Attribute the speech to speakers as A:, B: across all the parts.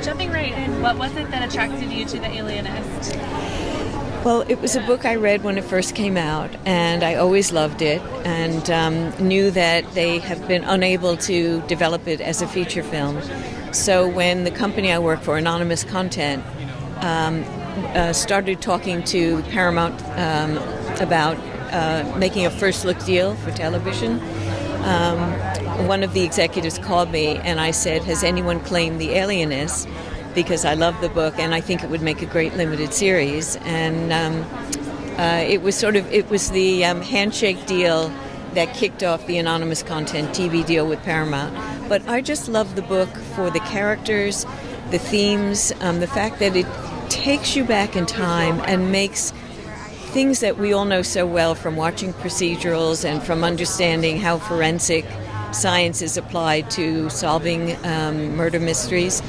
A: Jumping right in, what was it that attracted you to The Alienist?
B: Well, it was a book I read when it first came out, and I always loved it, and knew that they have been unable to develop it as a feature film. So when the company I work for, Anonymous Content, started talking to Paramount about making a first look deal for television, one of the executives called me and I said, "Has anyone claimed The Alienist?" Because I love the book and I think it would make a great limited series. And it was the handshake deal that kicked off the Anonymous Content TV deal with Paramount. But I just love the book for the characters, the themes, the fact that it takes you back in time and makes things that we all know so well from watching procedurals and from understanding how forensic science is applied to solving murder mysteries,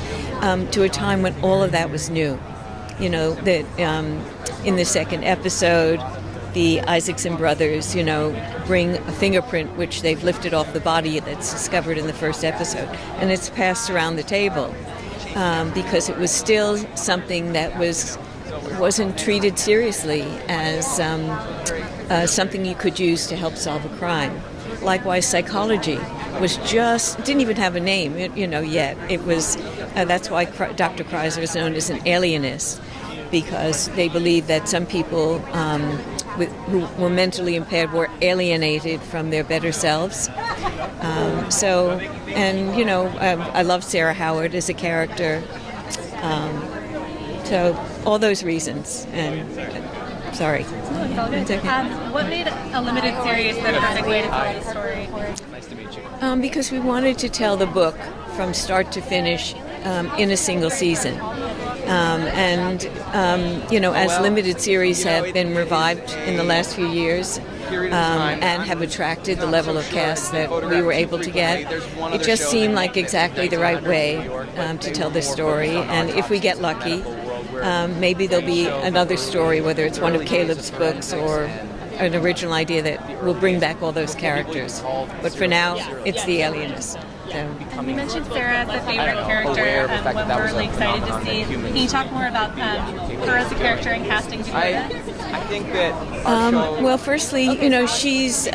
B: to a time when all of that was new. You know, that in the second episode, the Isaacson brothers, bring a fingerprint which they've lifted off the body that's discovered in the first episode, and it's passed around the table because it was still something that wasn't treated seriously as something you could use to help solve a crime. Likewise, psychology didn't even have a name, yet. It was that's why Dr. Kreiser is known as an alienist, because they believe that some people who were mentally impaired were alienated from their better selves. I love Sarah Howard as a character. So all those reasons. And sorry.
A: What made a limited series the perfect way to tell the story?
B: Because we wanted to tell the book from start to finish in a single season. As limited series have been revived in the last few years and have attracted the level of cast that we were able to get, it just seemed like exactly the right way to tell this story. And if we get lucky, maybe there'll be another story, whether it's one of Caleb's books or an original idea that will bring back all those characters. But for now, it's The Alienist.
A: And you mentioned Sarah as a favorite character, and what we're really excited to see. Can you talk more about her as a character and casting before that?
C: I think that
B: well, firstly, she's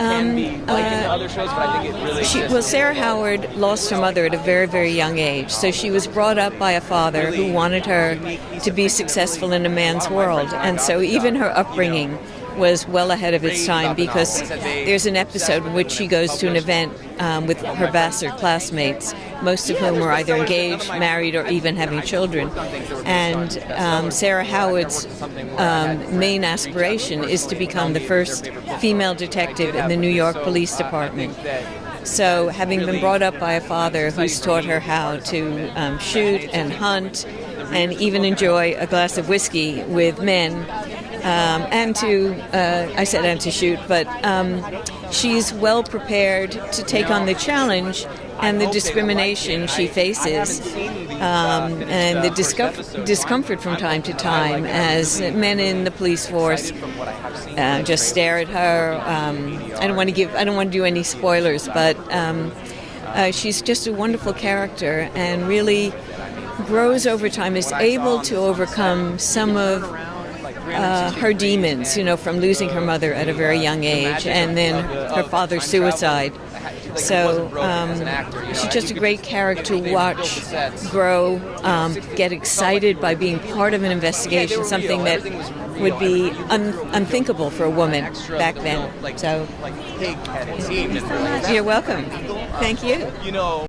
B: Sarah Howard lost her mother at a very, very young age, so she was brought up by a father who wanted her to be successful in a man's world, and so even her upbringing was well ahead of its time, because there's an episode in which she goes to an event with her Vassar classmates, most of whom were either engaged, married, or even having children. And Sarah Howard's main aspiration is to become the first female detective in the New York Police Department. So having been brought up by a father who's taught her how to shoot and hunt and even enjoy a glass of whiskey with men, and to shoot, but she's well prepared to take on the challenge and the discrimination she faces, and the discomfort from time to time as men in the police force just stare at her. I don't want to do any spoilers, but she's just a wonderful character and really grows over time, is able to overcome some of her demons, from losing her mother at a very young age and then her father's suicide. So she's just a great character to watch grow, get excited by being part of an investigation, something that would be unthinkable for a woman back then. So you're welcome. Thank you.